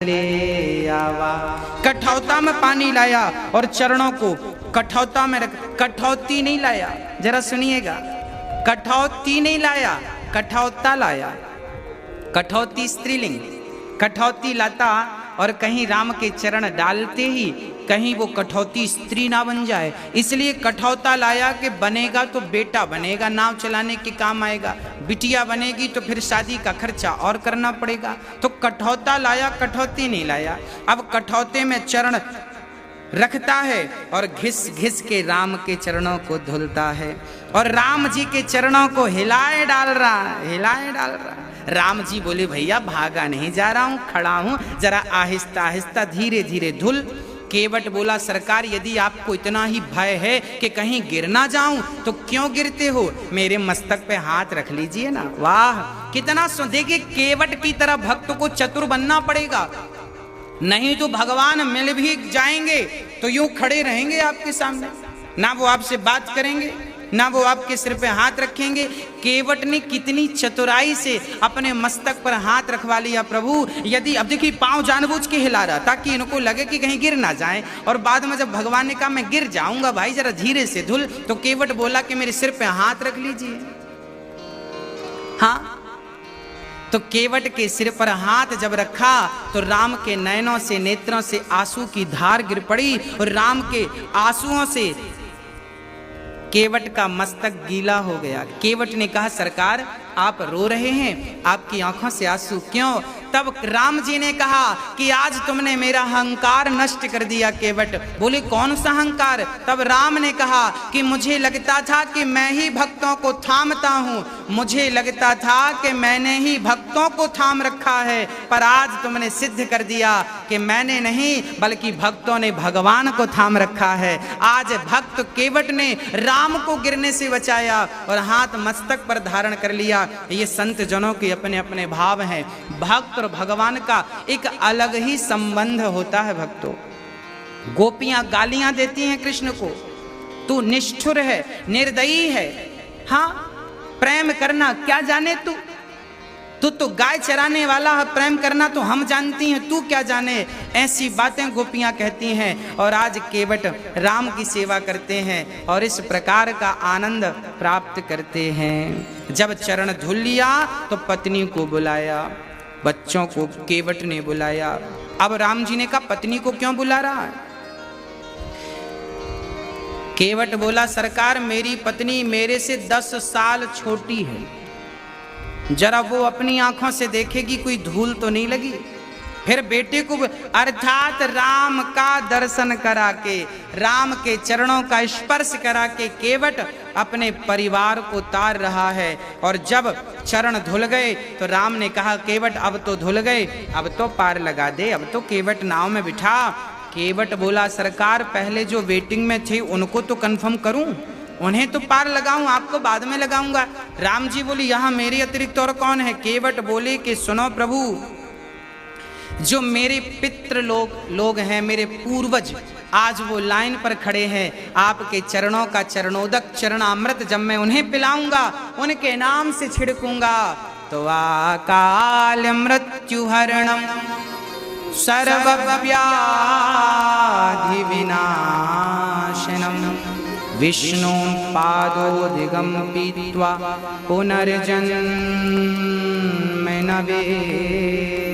ले आवा। कठौता में पानी लाया और चरणों को कठौता में रख, कठौती नहीं लाया, जरा सुनिएगा, कठौती नहीं लाया, कठौता लाया। कठौती स्त्रीलिंग, कठौती लाता और कहीं राम के चरण डालते ही कहीं वो कठौती स्त्री ना बन जाए, इसलिए कठौता लाया कि बनेगा तो बेटा बनेगा, नाव चलाने के काम आएगा, बिटिया बनेगी तो फिर शादी का खर्चा और करना पड़ेगा, तो कठौता लाया, कठौती नहीं लाया। अब कठौते में चरण रखता है और घिस घिस के राम के चरणों को धुलता है और राम जी के चरणों को हिलाए डाल रहा, हिलाए डाल रहा। राम जी बोले भैया भागा नहीं जा रहा हूँ, खड़ा हूँ, जरा आहिस्ता आहिस्ता धीरे धीरे धुल। केवट बोला सरकार यदि आपको इतना ही भय है कि कहीं गिर ना जाऊं तो क्यों गिरते हो, मेरे मस्तक पे हाथ रख लीजिए ना। वाह कितना देखिए, केवट की तरह भक्त को चतुर बनना पड़ेगा, नहीं तो भगवान मिल भी जाएंगे तो यूं खड़े रहेंगे आपके सामने, ना वो आपसे बात करेंगे ना वो आपके सिर पे हाथ रखेंगे। केवट ने कितनी चतुराई से अपने मस्तक पर हाथ रखवा लिया। प्रभु यदि अब देखिए पांव जानबूझ के हिला रहा ताकि इनको लगे कि कहीं गिर ना जाए, और बाद में जब भगवान ने कहा मैं गिर जाऊंगा भाई जरा धीरे से धुल, तो केवट बोला कि मेरे सिर पे हाथ रख लीजिए। हाँ, तो केवट के सिर पर हाथ जब रखा तो राम के नयनों से, नेत्रों से आंसू की धार गिर पड़ी और राम के आंसुओं से केवट का मस्तक गीला हो गया। केवट ने कहा सरकार आप रो रहे हैं, आपकी आंखों से आंसू क्यों? तब राम जी ने कहा कि आज तुमने मेरा अहंकार नष्ट कर दिया। केवट बोले कौन सा अहंकार? तब राम ने कहा कि मुझे लगता था कि मैं ही भक्तों को थामता हूँ, मुझे लगता था कि मैंने ही भक्तों को थाम रखा है, पर आज तुमने सिद्ध कर दिया कि मैंने नहीं बल्कि भक्तों ने भगवान को थाम रखा है। आज भक्त केवट ने राम को गिरने से बचाया और हाथ मस्तक पर धारण कर लिया। ये संत जनों के अपने अपने भाव हैं। भक्त और भगवान का एक अलग ही संबंध होता है। भक्तों, गोपियां गालियां देती हैं कृष्ण को, तू निष्ठुर है, निर्दयी है, हाँ प्रेम करना क्या जाने तू तो गाय चराने वाला है, प्रेम करना तो हम जानती हैं, तू क्या जाने, ऐसी बातें गोपियां कहती हैं। और आज केवट राम की सेवा करते हैं और इस प्रकार का आनंद प्राप्त करते हैं। जब चरण धुल लिया तो पत्नी को बुलाया, बच्चों को केवट ने बुलाया। अब राम जी ने कहा पत्नी को क्यों बुला रहा है? केवट बोला सरकार मेरी पत्नी मेरे से 10 साल छोटी है, जरा वो अपनी आंखों से देखेगी कोई धूल तो नहीं लगी। फिर बेटे को अर्थात राम का दर्शन करा के, राम के चरणों का स्पर्श करा के केवट अपने परिवार को तार रहा है। और जब चरण धुल गए तो राम ने कहा केवट अब तो धुल गए, अब तो पार लगा दे, अब तो केवट नाव में बिठा। केवट बोला सरकार पहले जो वेटिंग में थे उनको तो कंफर्म करूं, उन्हें तो पार लगाऊं, आपको बाद में लगाऊंगा। राम जी बोले यहां मेरे अतिरिक्त और कौन है? केवट बोले कि सुनो प्रभु, जो मेरे पितृ लोग हैं, मेरे पूर्वज, आज वो लाइन पर खड़े हैं, आपके चरणों का चरणोदक चरणामृत जब मैं उन्हें पिलाऊंगा, उनके नाम से छिड़कूंगा तो अकाल मृत्यु हरणम सर्वव्याधि विनाशनम विष्णु पादोदिगम पीत्वा पुनर्जन्म न वेद्यते।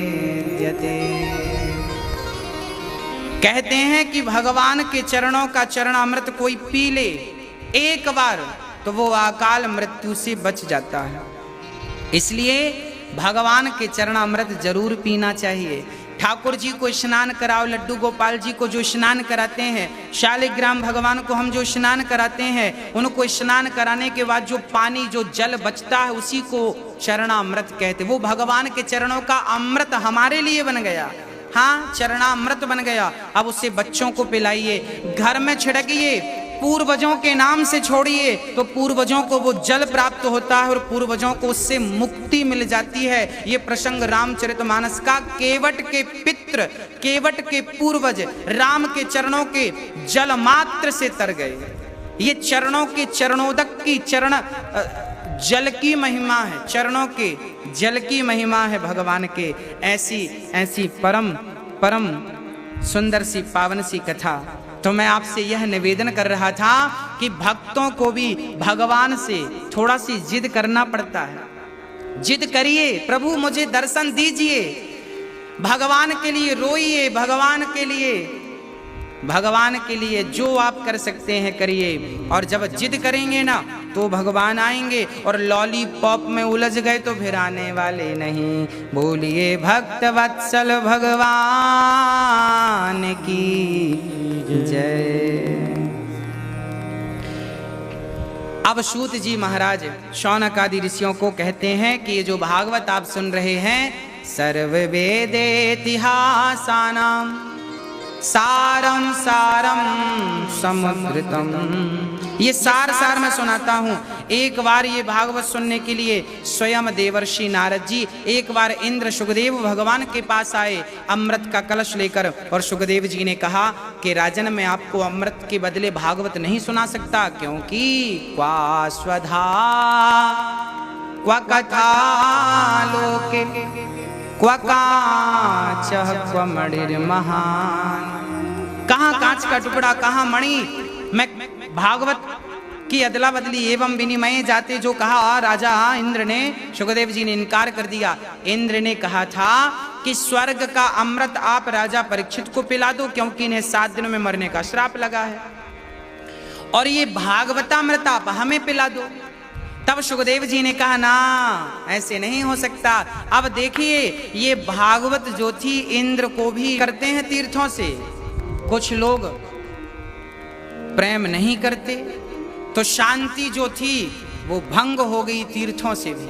कहते हैं कि भगवान के चरणों का चरणामृत कोई पी ले एक बार तो वो अकाल मृत्यु से बच जाता है। इसलिए भगवान के चरणामृत जरूर पीना चाहिए। ठाकुर जी को स्नान कराओ, लड्डू गोपाल जी को जो स्नान कराते हैं, शालिग्राम भगवान को हम जो स्नान कराते हैं, उनको स्नान कराने के बाद जो पानी जो जल बचता है उसी को चरणामृत कहते। वो भगवान के चरणों का अमृत हमारे लिए बन गया, हाँ चरणामृत बन गया। अब उसे बच्चों को पिलाइए, घर में छिड़किए, पूर्वजों के नाम से छोड़िए तो पूर्वजों को वो जल प्राप्त होता है और पूर्वजों को उससे मुक्ति मिल जाती है। ये प्रसंग रामचरितमानस का। केवट के पितृ, केवट के पूर्वज राम के चरणों के जल मात्र से तर गए। ये चरणों के चरणोदक की चरण जल की महिमा है, चरणों के जल की महिमा है भगवान के। ऐसी ऐसी परम परम सुंदर सी पावन सी कथा। तो मैं आपसे यह निवेदन कर रहा था कि भक्तों को भी भगवान से थोड़ा सी जिद करना पड़ता है। जिद करिए, प्रभु मुझे दर्शन दीजिए, भगवान के लिए रोइए, भगवान के लिए जो आप कर सकते हैं करिए। और जब जिद करेंगे ना तो भगवान आएंगे, और लॉलीपॉप में उलझ गए तो फिर आने वाले नहीं। बोलिए भक्त वत्सल भगवान की जय। अब सूत जी महाराज शौनक आदि ऋषियों को कहते हैं कि ये जो भागवत आप सुन रहे हैं, सर्व वेदेतिहासानां सारम सारम समुद्रतम, ये सार मैं सुनाता हूँ। एक बार ये भागवत सुनने के लिए स्वयं देवर्षि नारद जी एक बार इंद्र सुखदेव भगवान के पास आए अमृत का कलश लेकर, और सुखदेव जी ने कहा कि राजन मैं आपको अमृत के बदले भागवत नहीं सुना सकता, क्योंकि क्वा स्वधा क्वा कथा लोके क्वा कांचः क्वा मणिर्महान्, कहाँ कांच का टुकड़ा कहाँ मणि। मैं भागवत की अदला बदली एवं विनिमय जाते जो कहा राजा इंद्र ने, सुखदेव जी ने इनकार कर दिया। इंद्र ने कहा था कि स्वर्ग का अमृत आप राजा परीक्षित को पिला दो, क्योंकि इन्हें 7 दिनों में मरने का श्राप लगा है, और ये भागवतामृत आप हमें पिला दो। तब सुखदेव जी ने कहा ना, ऐसे नहीं हो सकता। अब देखिए ये भागवत जो थी इंद्र को भी करते हैं तीर्थों से, कुछ लोग प्रेम नहीं करते, तो शांति जो थी वो भंग हो गई तीर्थों से भी।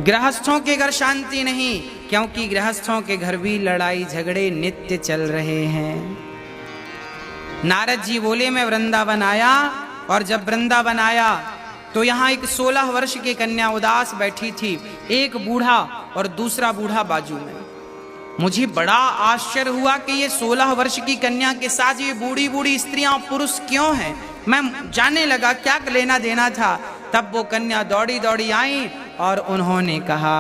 गृहस्थों के घर शांति नहीं, क्योंकि गृहस्थों के घर भी लड़ाई झगड़े नित्य चल रहे हैं। नारद जी बोले मैं वृंदावन आया, और जब वृंदावन आया तो यहाँ एक 16 वर्ष की कन्या उदास बैठी थी, एक बूढ़ा और दूसरा बूढ़ा बाजू में। मुझे बड़ा आश्चर्य हुआ कि ये 16 वर्ष की कन्या के साथ ये बूढ़ी बूढ़ी स्त्रियां पुरुष क्यों हैं। मैं जानने लगा क्या लेना देना था। तब वो कन्या दौड़ी दौड़ी आई और उन्होंने कहा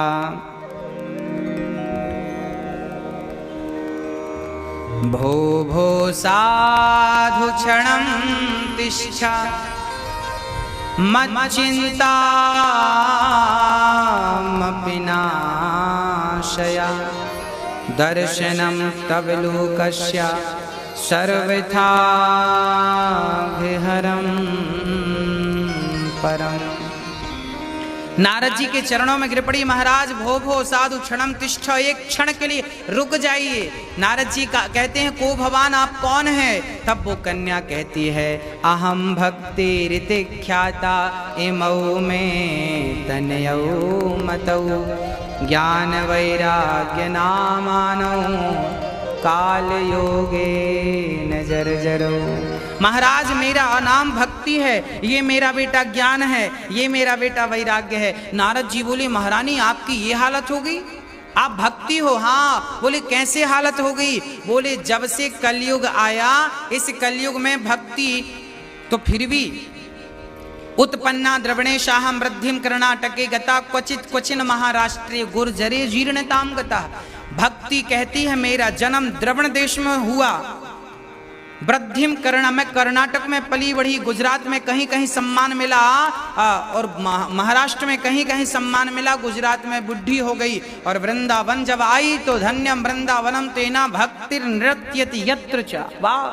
भो भो साधु क्षणं तिष्ठ मच्चिन्तामपि नाशय दर्शनं तव लोकस्य सर्वथा विहरं परम। नारद जी के चरणों में गिर पड़ी, महाराज भो भो साधु क्षणम तिष्ठ, एक क्षण के लिए रुक जाइए। नारद जी का कहते हैं को भगवान आप कौन है। तब वो कन्या कहती है अहम भक्ति ऋति ख्याता इमौ में तनयौ मतौ ज्ञान वैराग्य नामानौ काल योगे नजर जरो। महाराज मेरा नाम भक्ति है, ये मेरा बेटा ज्ञान है, ये मेरा बेटा वैराग्य है। नारद जी बोले महारानी आपकी ये हालत हो गई, आप भक्ति हो। हाँ। बोले कैसे हालत हो गई। बोले जब से कलयुग आया, इस कलयुग में भक्ति तो फिर भी उत्पन्ना द्रवणेशाहम वृद्धिम कर्णाटके गता क्वचित क्वचिन महाराष्ट्रे गुर्जरे जीर्णताम गता। भक्ति कहती है मेरा जन्म द्रवण देश में हुआ, वृद्धिम कर्ण में कर्नाटक में पली बढ़ी, गुजरात में कहीं कहीं सम्मान मिला और महाराष्ट्र में कहीं कहीं सम्मान मिला, गुजरात में बुढ़ी हो गई। और वृंदावन जब आई तो धन्यम वृंदावनम तेना भक्तिर नृत्यति यत्र च। वाह।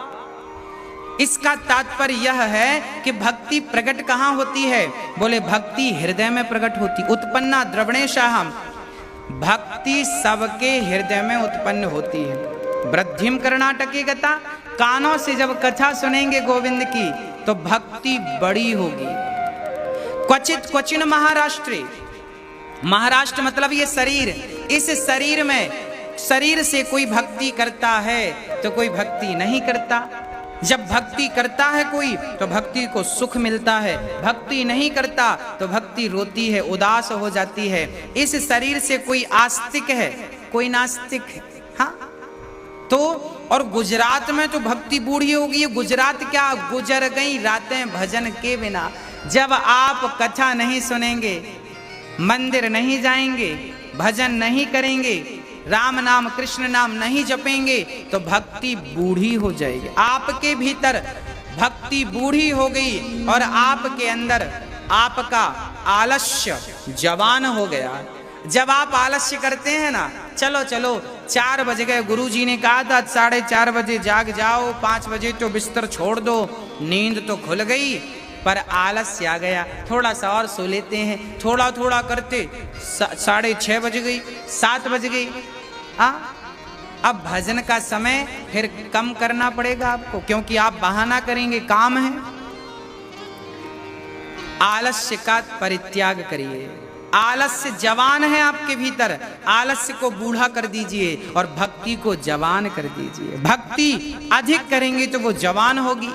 इसका तात्पर्य यह है कि भक्ति प्रकट कहाँ होती है। बोले भक्ति हृदय में प्रकट होती। उत्पन्ना द्रवणेशाहम, भक्ति सबके हृदय में उत्पन्न होती है। वृद्धिम कर्णाटकी गता, कानों से जब कथा सुनेंगे गोविंद की तो भक्ति बड़ी होगी। क्वचित क्वचिन महाराष्ट्रे, महाराष्ट्र मतलब ये शरीर, इस शरीर में शरीर से कोई भक्ति करता है तो कोई भक्ति नहीं करता। जब भक्ति करता है कोई तो भक्ति को सुख मिलता है, भक्ति नहीं करता तो भक्ति रोती है, उदास हो जाती है। इस शरीर से कोई आस्तिक है, कोई नास्तिक है। हाँ तो और गुजरात में तो भक्ति बूढ़ी होगी। गुजरात क्या, गुजर गई रातें भजन के बिना। जब आप कथा नहीं सुनेंगे, मंदिर नहीं जाएंगे, भजन नहीं करेंगे राम नाम कृष्ण नाम नहीं जपेंगे तो भक्ति बूढ़ी हो जाएगी। आपके भीतर भक्ति बूढ़ी हो गई और आपके अंदर आपका आलस्य जवान हो गया। जब आप आलस्य करते हैं ना, चलो चलो 4 बज गए, गुरुजी ने कहा था 4:30 बजे जाग जाओ, 5 बजे तो बिस्तर छोड़ दो, नींद तो खुल गई, पर आलस्य आ गया, थोड़ा सा और सो लेते हैं, थोड़ा थोड़ा करते 6:30 बज गई, 7 बज गई। अब भजन का समय फिर कम करना पड़ेगा आपको, क्योंकि आप बहाना करेंगे, काम है। आलस्य का परित्याग करिए। आलस्य जवान है आपके भीतर, आलस्य को बूढ़ा कर दीजिए और भक्ति को जवान कर दीजिए। भक्ति अधिक करेंगे तो वो जवान होगी।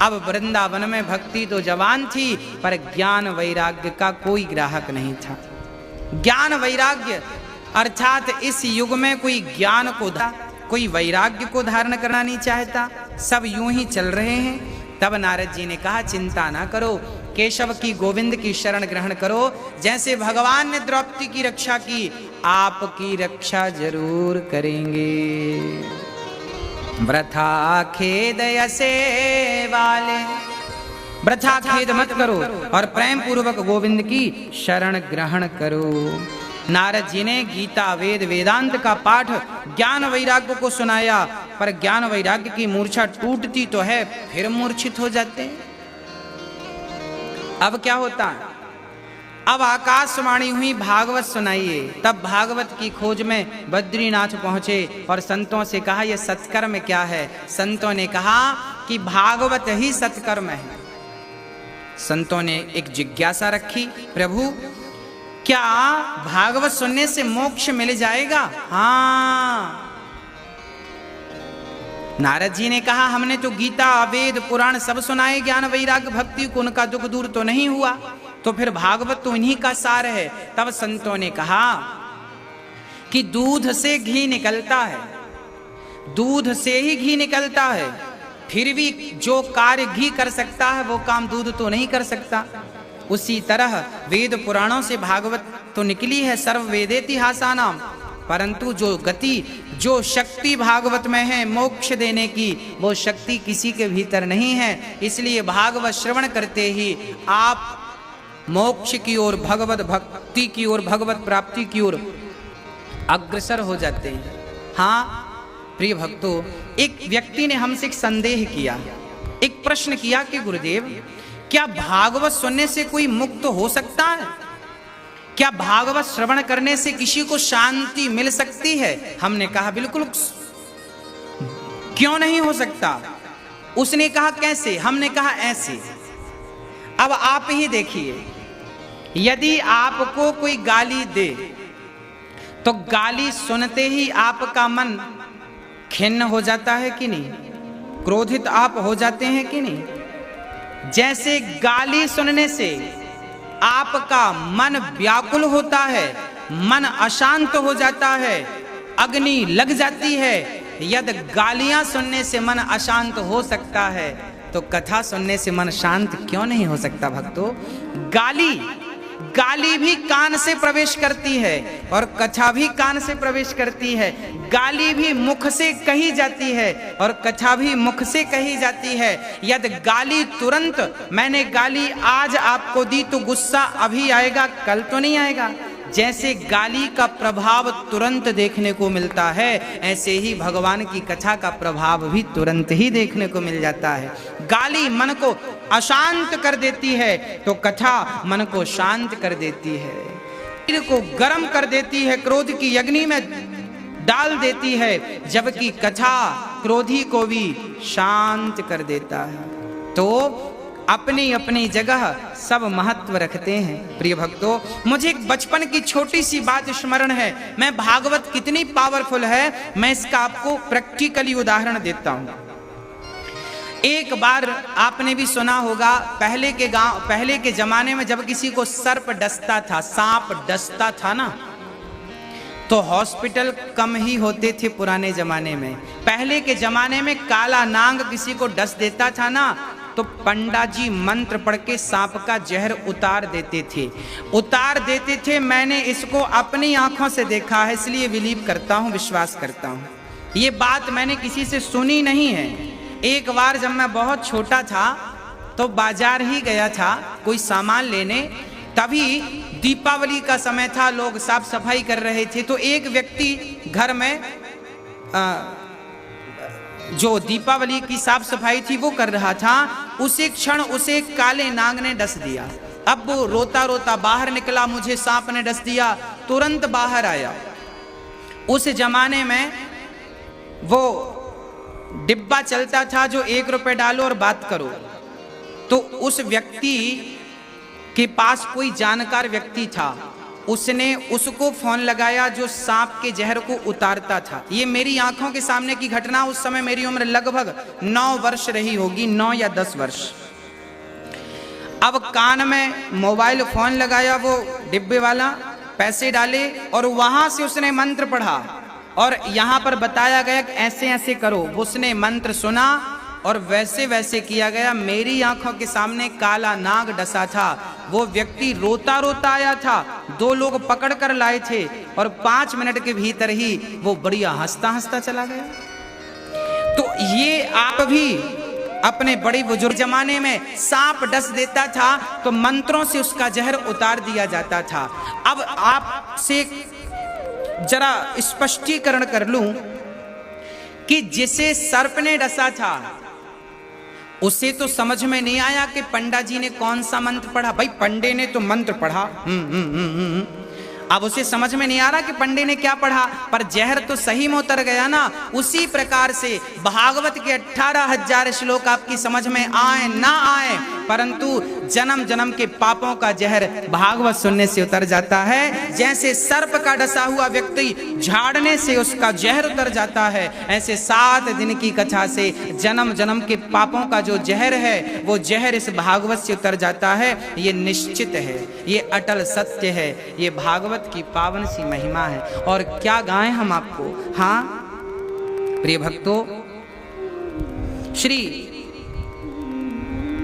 अब वृंदावन में भक्ति तो जवान थी, पर ज्ञान वैराग्य का कोई ग्राहक नहीं था। ज्ञान वैराग्य अर्थात इस युग में कोई ज्ञान को कोई वैराग्य को धारण करना नहीं चाहता, सब यूं ही चल रहे हैं। तब नारद जी ने कहा चिंता ना करो, केशव की गोविंद की शरण ग्रहण करो। जैसे भगवान ने द्रौपदी की रक्षा की, आपकी रक्षा जरूर करेंगे। वृथा खेद यसे वाले, वृथा खेद मत करो और प्रेम पूर्वक गोविंद की शरण ग्रहण करो। नारद जी ने गीता वेद वेदांत का पाठ ज्ञान वैराग्य को सुनाया, पर ज्ञान वैराग्य की मूर्छा टूटती तो है, फिर मूर्छित हो जाते हैं। अब क्या होता है? अब आकाशवाणी हुई भागवत सुनाइए। तब भागवत की खोज में बद्रीनाथ पहुंचे और संतों से कहा यह सत्कर्म क्या है? संतों ने कहा कि भागवत ही सत्कर्म है। संतों ने एक जिज्ञासा रखी, प्रभु क्या भागवत सुनने से मोक्ष मिल जाएगा? हाँ। नारद जी ने कहा हमने तो गीता वेद पुराण सब सुनाए, ज्ञान वैराग्य भक्ति को, उनका दुख दूर तो नहीं हुआ, तो फिर भागवत तो इन्हीं का सार है। तब संतों ने कहा कि दूध से घी निकलता है, दूध से ही घी निकलता है, फिर भी जो कार्य घी कर सकता है वो काम दूध तो नहीं कर सकता। उसी तरह वेद पुराणों से भागवत तो निकली है, सर्व वेदेतिहासानाम, परंतु जो गति जो शक्ति भागवत में है मोक्ष देने की, वो शक्ति किसी के भीतर नहीं है। इसलिए भागवत श्रवण करते ही आप मोक्ष की ओर, भगवत भक्ति की ओर, भगवत प्राप्ति की ओर अग्रसर हो जाते हैं। हाँ प्रिय भक्तों, एक व्यक्ति ने हमसे एक संदेह किया, एक प्रश्न किया कि गुरुदेव क्या भागवत सुनने से कोई मुक्त हो सकता है? क्या भागवत श्रवण करने से किसी को शांति मिल सकती है? हमने कहा बिल्कुल, क्यों नहीं हो सकता। उसने कहा कैसे? हमने कहा ऐसे। अब आप ही देखिए, यदि आपको कोई गाली दे तो गाली सुनते ही आपका मन खिन्न हो जाता है कि नहीं? क्रोधित आप हो जाते हैं कि नहीं? जैसे गाली सुनने से आपका मन व्याकुल होता है, मन अशांत हो जाता है, अग्नि लग जाती है, यदि गालियां सुनने से मन अशांत हो सकता है तो कथा सुनने से मन शांत क्यों नहीं हो सकता? भक्तों, गाली भी कान से प्रवेश करती है और कथा भी कान से प्रवेश करती है। गाली भी मुख से कही जाती है और कथा भी मुख से कही जाती है। यदि गाली तुरंत, मैंने गाली आज आपको दी तो गुस्सा अभी आएगा, कल तो नहीं आएगा। जैसे गाली का प्रभाव तुरंत देखने को मिलता है, ऐसे ही भगवान की कथा का प्रभाव भी तुरंत ही देखने को मिल जाता है। गाली मन को अशांत कर देती है तो कथा मन को शांत कर देती है, शरीर को गर्म कर देती है, क्रोध की अग्नि में डाल देती है, जबकि कथा क्रोधी को भी शांत कर देता है। तो अपनी अपनी जगह सब महत्व रखते हैं। प्रिय भक्तों, मुझे एक बचपन की छोटी सी बात स्मरण है। मैं भागवत कितनी पावरफुल है, मैं इसका आपको प्रैक्टिकली उदाहरण देता हूं। एक बार आपने भी सुना होगा, पहले के जमाने में जब किसी को सर्प डसता था, सांप डसता था ना, तो हॉस्पिटल कम ही होते थे पुराने जमाने में। पहले के जमाने में काला नाग किसी को डस देता था ना, तो पंडा जी मंत्र पढ़ के सांप का जहर उतार देते थे। मैंने इसको अपनी आंखों से देखा है, इसलिए बिलीव करता हूँ, विश्वास करता हूँ। ये बात मैंने किसी से सुनी नहीं है। एक बार जब मैं बहुत छोटा था तो बाजार ही गया था कोई सामान लेने, तभी दीपावली का समय था, लोग साफ सफाई कर रहे थे। तो एक व्यक्ति घर में जो दीपावली की साफ सफाई थी वो कर रहा था। उसी क्षण उसे काले नाग ने डस दिया। अब वो रोता रोता बाहर निकला, मुझे सांप ने डस दिया, तुरंत बाहर आया। उस जमाने में वो डिब्बा चलता था जो 1 रुपए डालो और बात करो। तो उस व्यक्ति के पास कोई जानकार व्यक्ति था, उसने उसको फोन लगाया जो सांप के जहर को उतारता था। ये मेरी आंखों के सामने की घटना। उस समय मेरी उम्र लगभग 9 वर्ष रही होगी, 9 या 10 वर्ष। अब कान में मोबाइल फोन लगाया वो डिब्बे वाला, पैसे डाले और वहां से उसने मंत्र पढ़ा और यहां पर बताया गया कि ऐसे ऐसे करो। उसने मंत्र सुना और वैसे वैसे किया गया। मेरी आंखों के सामने काला नाग डसा था। वो व्यक्ति रोता रोता आया था, 2 लोग पकड़ कर लाए थे और 5 मिनट के भीतर ही वो बढ़िया हंसता हंसता चला गया। तो ये आप भी अपने बड़े बुजुर्ग जमाने में सांप डस देता था तो मंत्रों से उसका जहर उतार दिया जाता था। अब आपसे जरा स्पष्टीकरण कर लूं कि जिसे सर्प ने डसा था उसे तो समझ में नहीं आया कि पंडा जी ने कौन सा मंत्र पढ़ा। भाई पंडे ने तो मंत्र पढ़ा, अब उसे समझ में नहीं आ रहा कि पंडे ने क्या पढ़ा, पर जहर तो सही में उतर गया ना। उसी प्रकार से भागवत के 18,000 श्लोक आपकी समझ में आए ना आए, परंतु जन्म जन्म के पापों का जहर भागवत सुनने से उतर जाता है। जैसे सर्प का डसा हुआ व्यक्ति झाड़ने से उसका जहर उतर जाता है, ऐसे 7 दिन की कथा से जन्म जन्म के पापों का जो जहर है वो जहर इस भागवत से उतर जाता है। ये निश्चित है, ये अटल सत्य है, ये भागवत की पावन सी महिमा है। और क्या गाएं हम आपको। हाँ प्रिय भक्तों, श्री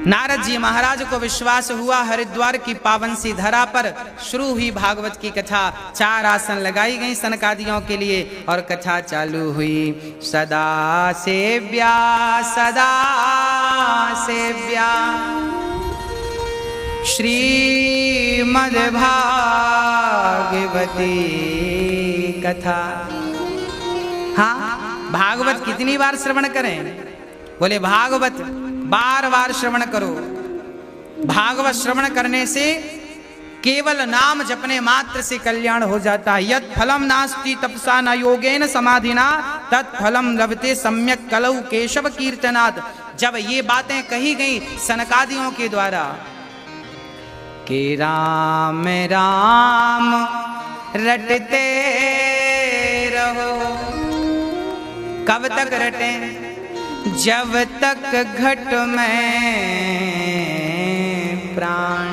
नारद जी महाराज को विश्वास हुआ हरिद्वार की पावन सी धरा पर शुरू हुई भागवत की कथा। 4 आसन लगाई गई सनकादियों के लिए और कथा चालू हुई। सदा सेव्या सदा सेव्या श्रीमद्भागवती कथा। हाँ, भागवत कितनी बार श्रवण करें? बोले भागवत बार बार श्रवण करो। भागवत श्रवण करने से केवल नाम जपने मात्र से कल्याण हो जाता है। यत् फलम नास्ति तपसा न योगेन समाधिना तत् फलम लभते सम्यक कलौ केशव कीर्तनात्। जब ये बातें कही गई सनकादियों के द्वारा कि राम राम रटते रहो, कब तक रटें? जब तक घट में प्राण।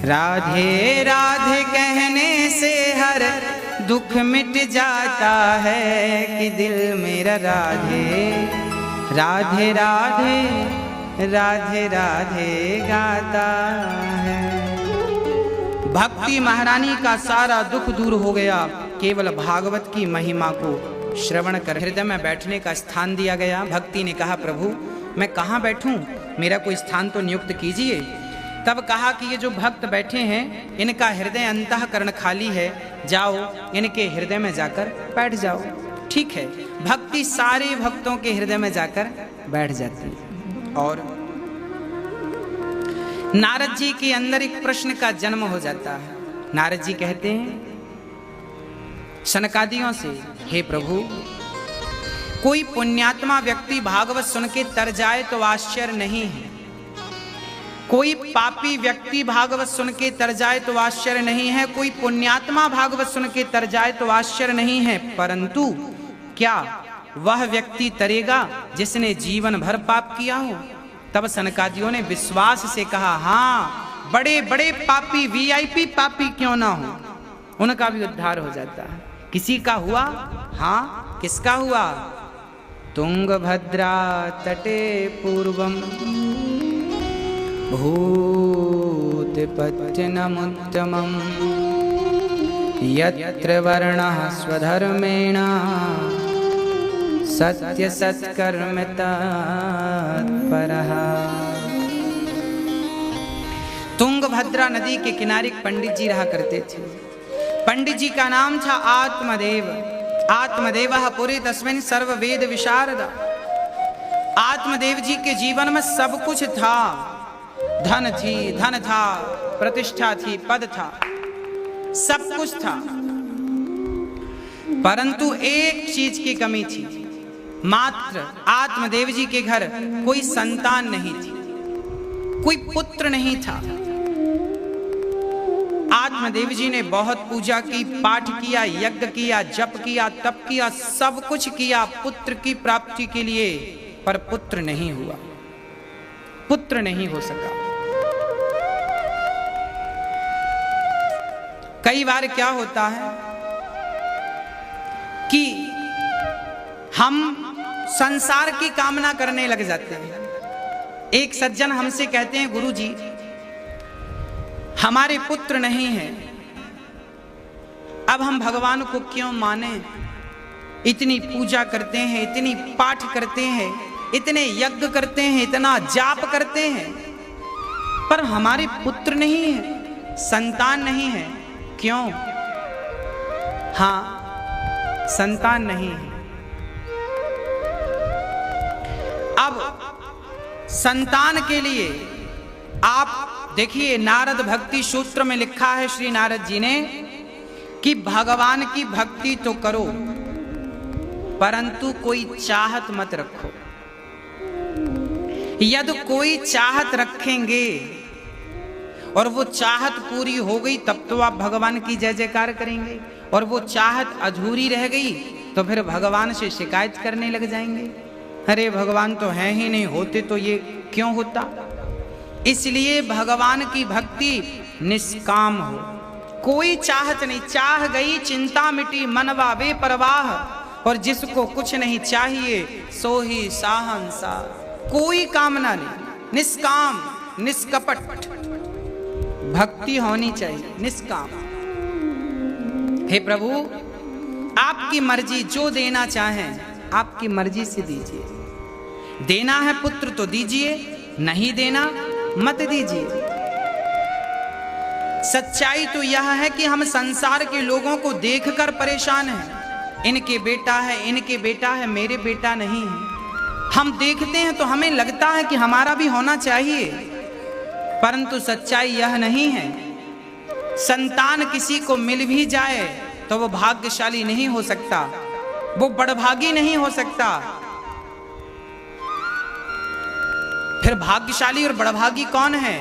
राधे राधे कहने से हर दुख मिट जाता है कि दिल मेरा राधे राधे राधे राधे राधे गाता है। भक्ति महारानी का सारा दुख दूर हो गया केवल भागवत की महिमा को श्रवण कर। हृदय में बैठने का स्थान दिया गया। भक्ति ने कहा प्रभु मैं कहाँ बैठूं, मेरा कोई स्थान तो नियुक्त कीजिए। तब कहा कि ये जो भक्त बैठे हैं इनका हृदय अंतःकरण खाली है, जाओ इनके हृदय में जाकर बैठ जाओ। ठीक है, भक्ति सारे भक्तों के हृदय में जाकर बैठ जाती है। और नारद जी के अंदर एक प्रश्न का जन्म हो जाता है। नारद जी कहते हैं सनकादियों से, हे प्रभु कोई पुण्यात्मा व्यक्ति भागवत सुन के तर जाए तो आश्चर्य नहीं है, कोई पापी व्यक्ति भागवत सुन के तर जाए तो आश्चर्य नहीं है, कोई पुण्यात्मा भागवत सुन के तर जाए तो आश्चर्य नहीं है, परंतु क्या वह व्यक्ति तरेगा जिसने जीवन भर पाप किया हो? तब सनकादियों ने विश्वास से कहा हाँ, बड़े बड़े पापी वीआईपी पापी क्यों ना हो उनका भी उद्धार हो जाता है। किसी का हुआ? हाँ, किसका हुआ? तुंगभद्रा तटे पूर्वं भूतिपत्यनमुत्तमं यत्र वर्णः स्वधर्मेण सत्यसत्कर्म तत्परः। तुंगभद्रा नदी के किनारे एक पंडित जी रहा करते थे। पंडित जी का नाम था आत्मदेव। आत्मदेवः पुरे तस्मिन् सर्व वेद विशारद। आत्मदेव जी के जीवन में सब कुछ था। धन था, प्रतिष्ठा थी, पद था, सब कुछ था, परंतु एक चीज की कमी थी। मात्र आत्मदेव जी के घर कोई संतान नहीं थी, कोई पुत्र नहीं था। आत्मदेव जी ने बहुत पूजा की, पाठ किया, यज्ञ किया, जप किया, तप किया, सब कुछ किया पुत्र की प्राप्ति के लिए, पर पुत्र नहीं हुआ, पुत्र नहीं हो सका। कई बार क्या होता है कि हम संसार की कामना करने लग जाते हैं। एक सज्जन हमसे कहते हैं, गुरुजी हमारे पुत्र नहीं हैं, अब हम भगवान को क्यों माने? इतनी पूजा करते हैं, इतनी पाठ करते हैं, इतने यज्ञ करते हैं, इतना जाप करते हैं, पर हमारे पुत्र नहीं है, संतान नहीं है। क्यों? हाँ, संतान नहीं है। अब संतान के लिए आप देखिए, नारद भक्ति सूत्र में लिखा है श्री नारद जी ने कि भगवान की भक्ति तो करो, परंतु कोई चाहत मत रखो। यदि कोई चाहत रखेंगे और वो चाहत पूरी हो गई तब तो आप भगवान की जय जयकार करेंगे, और वो चाहत अधूरी रह गई तो फिर भगवान से शिकायत करने लग जाएंगे, अरे भगवान तो हैं ही नहीं, होते तो ये क्यों होता। इसलिए भगवान की भक्ति निष्काम हो, कोई चाहत नहीं, चाह गई चिंता मिटी मनवा बेपरवाह, और जिसको कुछ नहीं चाहिए सो ही साहंसार। कोई कामना नहीं, निष्काम निष्कपट भक्ति होनी चाहिए, निष्काम। हे प्रभु आपकी मर्जी, जो देना चाहें आपकी मर्जी से दीजिए। देना है पुत्र तो दीजिए, नहीं देना मत दीजिए। सच्चाई तो यह है कि हम संसार के लोगों को देखकर परेशान हैं, इनके बेटा है, इनके बेटा है, मेरे बेटा नहीं है। हम देखते हैं तो हमें लगता है कि हमारा भी होना चाहिए, परंतु सच्चाई यह नहीं है। संतान किसी को मिल भी जाए तो वो भाग्यशाली नहीं हो सकता, वो बड़भागी नहीं हो सकता। फिर भाग्यशाली और बड़भागी कौन है?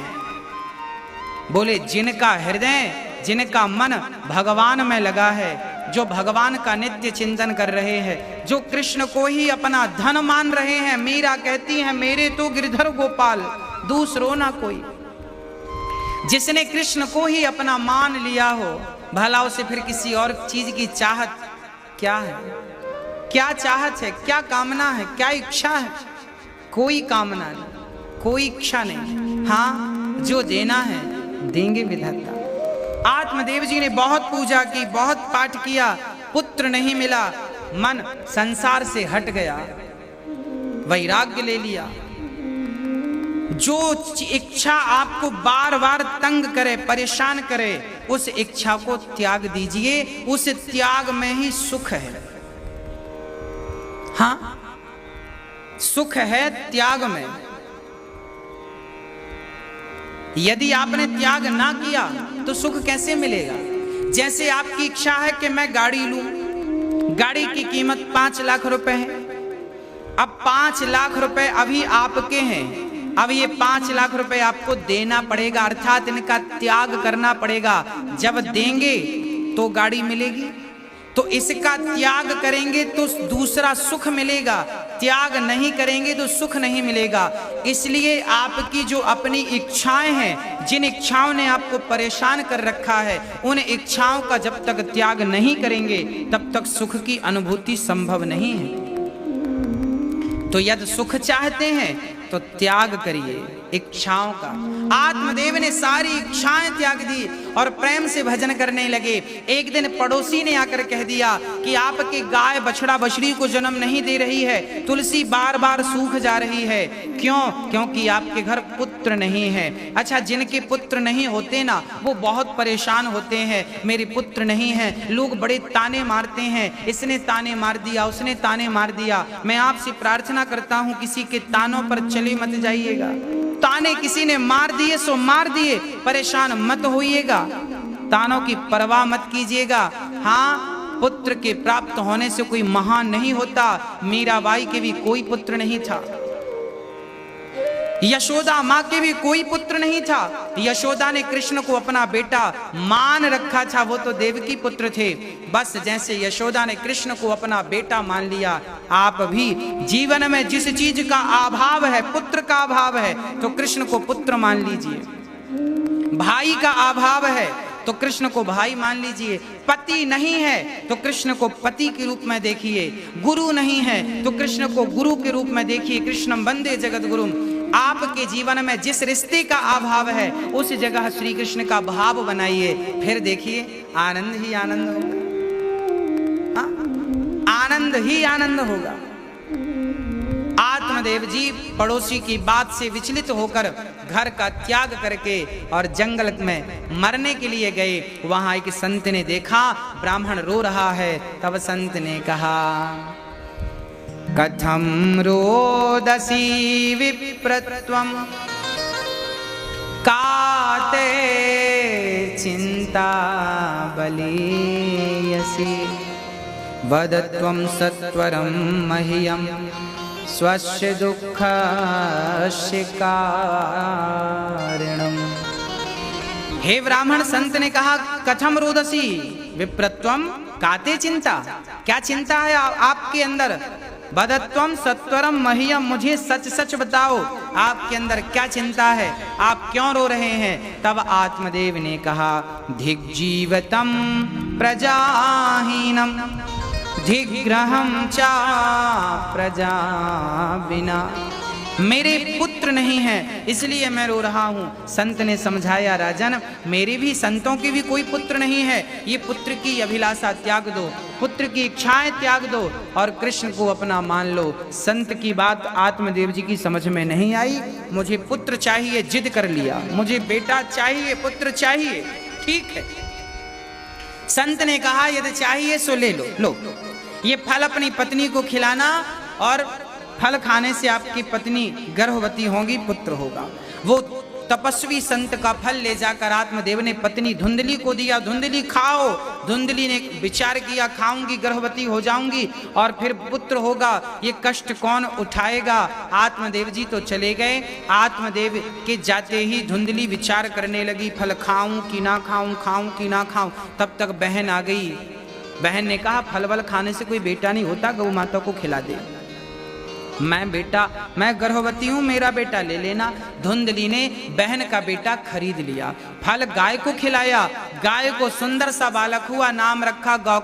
बोले जिनका हृदय, जिनका मन भगवान में लगा है, जो भगवान का नित्य चिंतन कर रहे हैं, जो कृष्ण को ही अपना धन मान रहे हैं। मीरा कहती है, मेरे तो गिरधर गोपाल दूसरो ना कोई। जिसने कृष्ण को ही अपना मान लिया हो, भला उसे फिर किसी और चीज की चाहत क्या है? क्या चाहत है, क्या कामना है, क्या इच्छा है? कोई कामना नहीं, कोई इच्छा नहीं। हाँ, जो देना है देंगे विधाता। आत्मदेव जी ने बहुत पूजा की, बहुत पाठ किया, पुत्र नहीं मिला, मन संसार से हट गया, वैराग्य ले लिया। जो इच्छा आपको बार बार तंग करे, परेशान करे, उस इच्छा को त्याग दीजिए। उस त्याग में ही सुख है। हाँ, सुख है त्याग में। यदि आपने त्याग ना किया तो सुख कैसे मिलेगा? जैसे आपकी इच्छा है कि मैं गाड़ी लूं, गाड़ी की कीमत 5 लाख रुपए है। अब 5 लाख रुपए अभी आपके हैं, अब ये 5 लाख रुपए आपको देना पड़ेगा, अर्थात इनका त्याग करना पड़ेगा। जब देंगे तो गाड़ी मिलेगी, तो इसका त्याग करेंगे तो दूसरा सुख मिलेगा, त्याग नहीं करेंगे तो सुख नहीं मिलेगा। इसलिए आपकी जो अपनी इच्छाएं हैं, जिन इच्छाओं ने आपको परेशान कर रखा है, उन इच्छाओं का जब तक त्याग नहीं करेंगे तब तक सुख की अनुभूति संभव नहीं है। तो यदि सुख चाहते हैं तो त्याग करिए इच्छाओं का। आत्मदेव ने सारी इच्छाएं त्याग दी और प्रेम से भजन करने लगे। एक दिन पड़ोसी ने आकर कह दिया कि आपकी गाय बछड़ा बछड़ी को जन्म नहीं दे रही है, तुलसी बार बार सूख जा रही है। क्यों? क्योंकि आपके घर पुत्र नहीं है। अच्छा, जिनके पुत्र नहीं होते ना, वो बहुत परेशान होते हैं, मेरे पुत्र नहीं है। लोग बड़े ताने मारते हैं, इसने ताने मार दिया, उसने ताने मार दिया। मैं आपसे प्रार्थना करता हूं, किसी के तानों पर चले मत जाइएगा। ताने किसी ने मार दिए सो मार दिए, परेशान मत होइएगा, तानों की परवाह मत कीजिएगा। हाँ, पुत्र के प्राप्त होने से कोई महान नहीं होता। मीराबाई के भी कोई पुत्र नहीं था, यशोदा माँ के भी कोई पुत्र नहीं था। यशोदा ने कृष्ण को अपना बेटा मान रखा था, वो तो देवकी पुत्र थे। बस जैसे यशोदा ने कृष्ण को अपना बेटा मान लिया, आप भी जीवन में जिस चीज का अभाव है, पुत्र का अभाव है, तो कृष्ण को पुत्र मान लीजिए। भाई का अभाव है तो कृष्ण को भाई मान लीजिए। पति नहीं है तो कृष्ण को पति के रूप में देखिए। गुरु नहीं है तो कृष्ण को गुरु के रूप में देखिए। कृष्णं वंदे जगत गुरुम। आपके जीवन में जिस रिश्ते का अभाव है, उस जगह श्री कृष्ण का भाव बनाइए, फिर देखिए आनंद ही आनंद होगा। आनंद ही आनंद होगा। आत्मदेव जी पड़ोसी की बात से विचलित होकर घर का त्याग करके और जंगल में मरने के लिए गए। वहां एक संत ने देखा ब्राह्मण रो रहा है। तब संत ने कहा, कथम रोदसी विप्रत्वम काते चिंता बलीयसी वदत्वं सत्वरं मह्यं स्वस्य दुःखस्य कारणम्। हे ब्राह्मण, संत ने कहा, कथम रोदसी विप्रत्वम काते चिंता, क्या चिंता है आपके अंदर? बदत्वम सत्वरम मह्यम, मुझे सच सच बताओ आपके अंदर क्या चिंता है, आप क्यों रो रहे हैं? तब आत्मदेव ने कहा, धिग्जीवतम प्रजाहीनम धिग्रहम चा प्रजा बिना। मेरे पुत्र नहीं है इसलिए मैं रो रहा हूं। संत ने समझाया, राजन, मेरे भी संतों के भी कोई पुत्र नहीं है। ये पुत्र की अभिलाषा त्याग दो, पुत्र की इच्छाएं त्याग दो और कृष्ण को अपना मान लो। संत की बात आत्मदेव जी की समझ में नहीं आई। मुझे पुत्र चाहिए, जिद कर लिया, मुझे बेटा चाहिए, पुत्र चाहिए। ठीक है, संत ने कहा, यदि चाहिए सो ले लो। लो, ये फल अपनी पत्नी को खिलाना और फल खाने से आपकी पत्नी गर्भवती होगी, पुत्र होगा। वो तपस्वी संत का फल ले जाकर आत्मदेव ने पत्नी धुंधली को दिया। धुंधली खाओ। धुंधली ने विचार किया, खाऊंगी गर्भवती हो जाऊंगी और फिर पुत्र होगा, ये कष्ट कौन उठाएगा। आत्मदेव जी तो चले गए। आत्मदेव के जाते ही धुंधली विचार करने लगी, फल खाऊं कि ना खाऊं, खाऊं कि ना खाऊं। तब तक बहन आ गई। बहन ने कहा, फल वल खाने से कोई बेटा नहीं होता, गौ माता को खिला दे। मैं गर्भवती हूं, मेरा बेटा ले लेना। धुंधली ने बहन का बेटा खरीद लिया। फल गाय को खिलाया, गाय को सुंदर सा बालक हुआ, नाम रखा गौ।